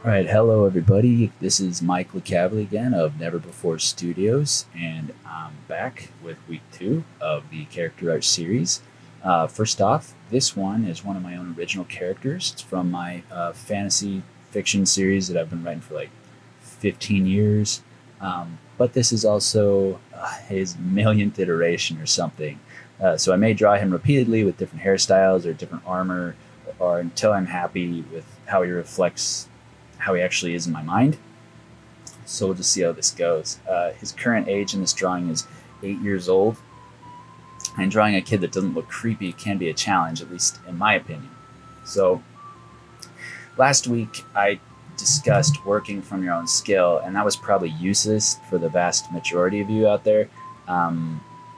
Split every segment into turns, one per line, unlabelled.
All right, hello everybody. This is Mike Licavoli again of Never Before Studios, and I'm back with week 2 of the character art series. First off, this one is one of my own original characters. It's from my fantasy fiction series that I've been writing for like 15 years. But this is also his millionth iteration or something. So I may draw him repeatedly with different hairstyles or different armor, or until I'm happy with how he reflects how he actually is in my mind. So we'll just see how this goes. His current age in this drawing is 8 years old, and drawing a kid that doesn't look creepy can be a challenge, at least in my opinion. So last week I discussed working from your own skill, and that was probably useless for the vast majority of you out there.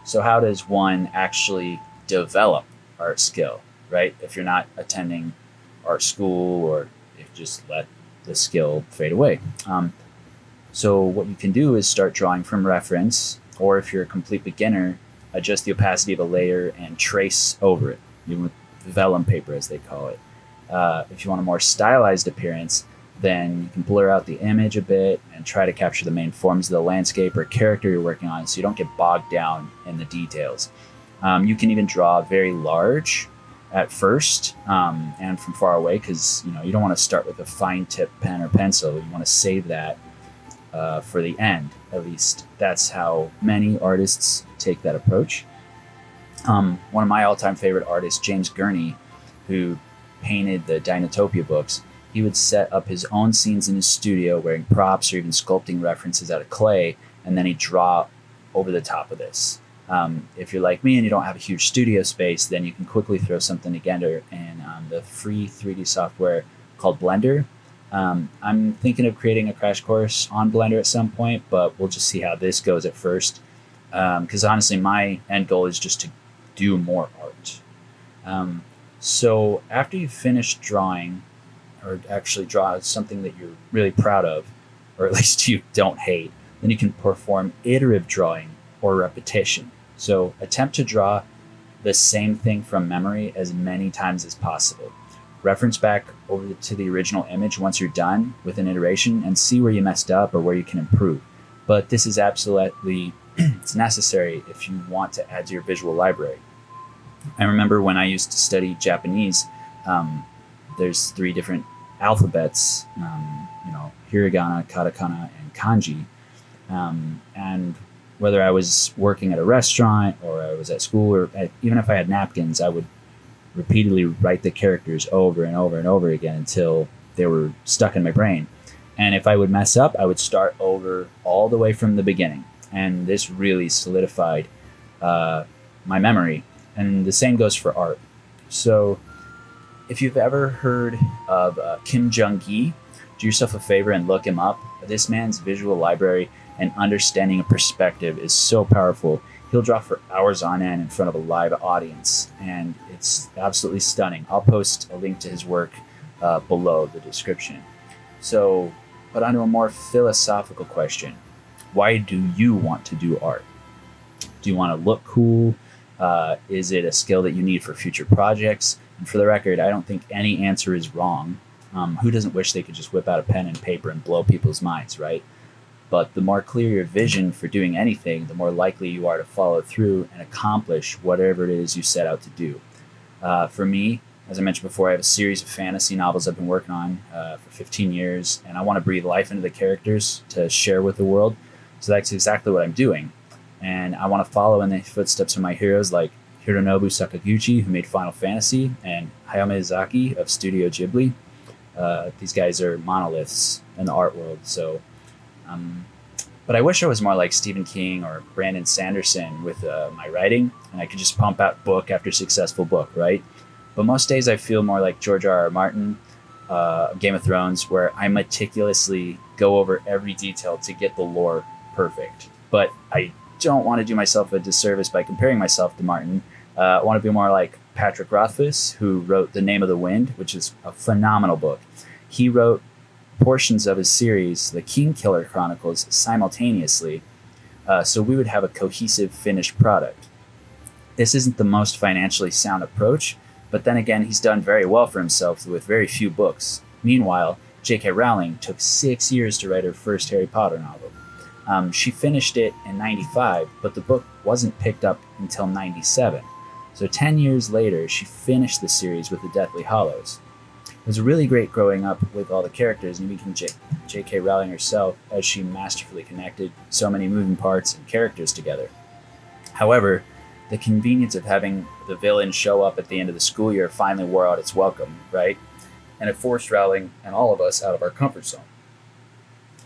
So how does one actually develop art skill, right? If you're not attending art school, or if you just let the skill fade away. So what you can do is start drawing from reference, or if you're a complete beginner, adjust the opacity of a layer and trace over it, even with vellum paper as they call it. If you want a more stylized appearance, then you can blur out the image a bit and try to capture the main forms of the landscape or character you're working on so you don't get bogged down in the details. You can even draw very large at first, and from far away, because you don't want to start with a fine tip pen or pencil. You want to save that for the end. At least that's how many artists take that approach. One of my all-time favorite artists, James Gurney, who painted the Dinotopia books, he would set up his own scenes in his studio wearing props or even sculpting references out of clay, and then he'd draw over the top of this. If you're like me and you don't have a huge studio space, then you can quickly throw something together in the free 3D software called Blender. I'm thinking of creating a crash course on Blender at some point, but we'll just see how this goes at first. Because honestly, my end goal is just to do more art. So after you finish drawing, or actually draw something that you're really proud of, or at least you don't hate, then you can perform iterative drawing or repetition. So attempt to draw the same thing from memory as many times as possible. Reference back over to the original image once you're done with an iteration and see where you messed up or where you can improve. But this is absolutely it's necessary if you want to add to your visual library. I remember when I used to study Japanese, there's 3 different alphabets, hiragana, katakana, and kanji. And whether I was working at a restaurant or I was at school, or even if I had napkins, I would repeatedly write the characters over and over and over again until they were stuck in my brain. And if I would mess up, I would start over all the way from the beginning. And this really solidified my memory. And the same goes for art. So if you've ever heard of Jung Gi, do yourself a favor and look him up. This man's visual library and understanding of perspective is so powerful. He'll draw for hours on end in front of a live audience, and it's absolutely stunning. I'll post a link to his work below the description. So, but onto a more philosophical question. Why do you want to do art? Do you want to look cool? Is it a skill that you need for future projects? And for the record, I don't think any answer is wrong. Who doesn't wish they could just whip out a pen and paper and blow people's minds, right? But the more clear your vision for doing anything, the more likely you are to follow through and accomplish whatever it is you set out to do. For me, as I mentioned before, I have a series of fantasy novels I've been working on for 15 years, and I want to breathe life into the characters to share with the world. So that's exactly what I'm doing. And I want to follow in the footsteps of my heroes like Hironobu Sakaguchi, who made Final Fantasy, and Hayao Miyazaki of Studio Ghibli. These guys are monoliths in the art world. But I wish I was more like Stephen King or Brandon Sanderson with my writing, and I could just pump out book after successful book, right? But most days I feel more like George R.R. Martin, Game of Thrones, where I meticulously go over every detail to get the lore perfect. But I don't want to do myself a disservice by comparing myself to Martin. I want to be more like Patrick Rothfuss, who wrote The Name of the Wind, which is a phenomenal book. He wrote portions of his series, the Kingkiller Chronicles, simultaneously, so we would have a cohesive finished product. This isn't the most financially sound approach, but then again, he's done very well for himself with very few books. Meanwhile, J.K. Rowling took 6 years to write her first Harry Potter novel. She finished it in 95, but the book wasn't picked up until 97. So 10 years later, she finished the series with the Deathly Hallows. It was really great growing up with all the characters and even J.K. Rowling herself, as she masterfully connected so many moving parts and characters together. However, the convenience of having the villain show up at the end of the school year finally wore out its welcome, right? And it forced Rowling and all of us out of our comfort zone.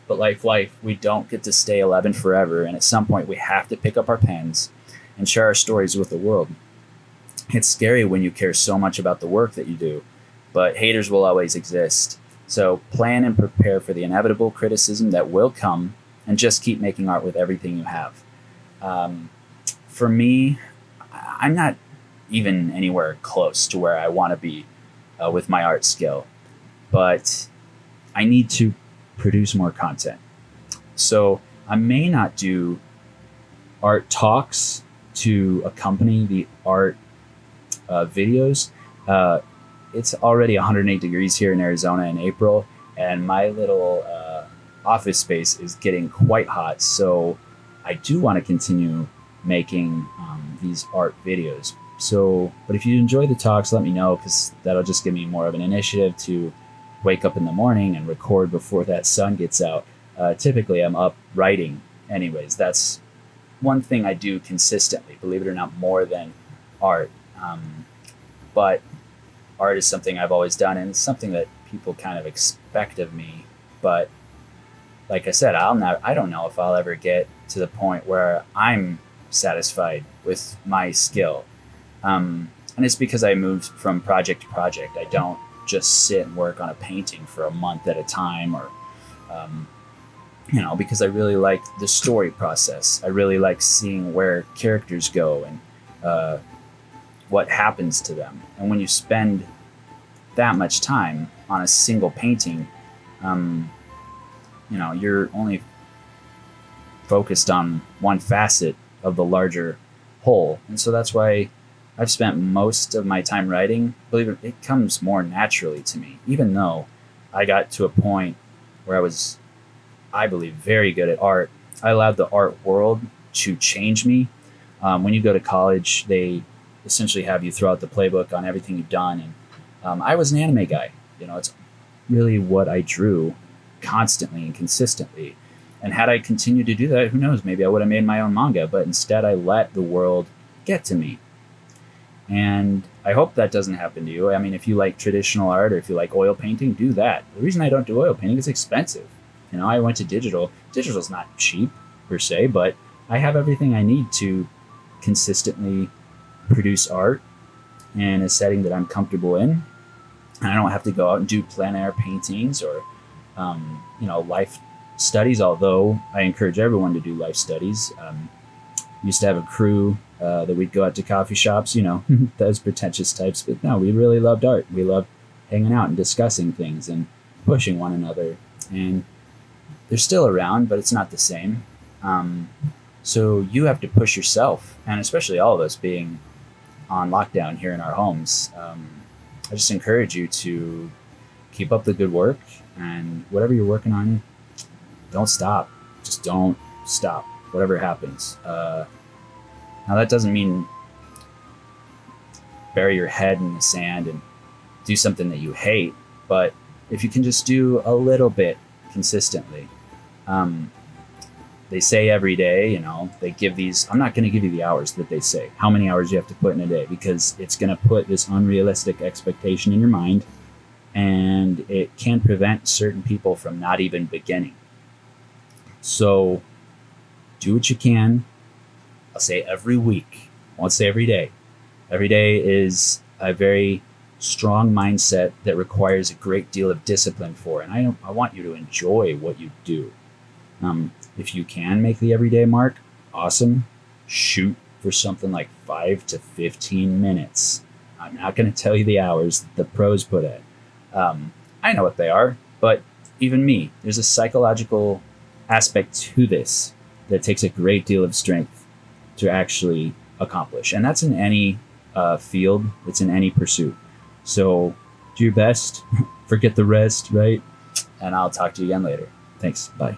But life, we don't get to stay 11 forever, and at some point we have to pick up our pens and share our stories with the world. It's scary when you care so much about the work that you do, but haters will always exist. So plan and prepare for the inevitable criticism that will come, and just keep making art with everything you have. For me, I'm not even anywhere close to where I want to be with my art skill, but I need to produce more content. So I may not do art talks to accompany the art videos. It's already 108 degrees here in Arizona in April, and my little office space is getting quite hot. So I do want to continue making these art videos. So, but if you enjoy the talks, let me know, because that'll just give me more of an initiative to wake up in the morning and record before that sun gets out. Typically, I'm up writing anyways. That's one thing I do consistently, believe it or not, more than art. But art is something I've always done, and it's something that people kind of expect of me. But like I said, I don't know if I'll ever get to the point where I'm satisfied with my skill. And it's because I moved from project to project. I don't just sit and work on a painting for a month at a time, or because I really like the story process. I really like seeing where characters go and what happens to them. And when you spend that much time on a single painting, you're only focused on one facet of the larger whole. And so that's why I've spent most of my time writing. Believe it comes more naturally to me, even though I got to a point where I was, I believe, very good at art. I allowed the art world to change me. When you go to college, they essentially have you throw out the playbook on everything you've done. And I was an anime guy. It's really what I drew constantly and consistently. And had I continued to do that, who knows, maybe I would have made my own manga. But instead, I let the world get to me. And I hope that doesn't happen to you. I mean, if you like traditional art, or if you like oil painting, do that. The reason I don't do oil painting is expensive. I went to digital. Digital's not cheap per se, but I have everything I need to consistently produce art in a setting that I'm comfortable in. And I don't have to go out and do plein air paintings or, life studies, although I encourage everyone to do life studies. Used to have a crew that we'd go out to coffee shops, those pretentious types. But no, we really loved art. We loved hanging out and discussing things and pushing one another. And they're still around, but it's not the same. So you have to push yourself, and especially all of us being on lockdown here in our homes. I just encourage you to keep up the good work, and whatever you're working on, don't stop. Just don't stop, whatever happens. Now, that doesn't mean bury your head in the sand and do something that you hate, but if you can just do a little bit consistently. They say every day, they give these, I'm not going to give you the hours that they say, how many hours you have to put in a day, because it's going to put this unrealistic expectation in your mind, and it can prevent certain people from not even beginning. So do what you can. I'll say every week. I won't say every day. Every day is a very strong mindset that requires a great deal of discipline for. And I want you to enjoy what you do. If you can make the everyday mark, awesome. Shoot for something like 5 to 15 minutes. I'm not going to tell you the hours that the pros put in. I know what they are, but even me, there's a psychological aspect to this that takes a great deal of strength to actually accomplish. And that's in any field. It's in any pursuit. So do your best. Forget the rest, right? and I'll talk to you again later. Thanks. Bye.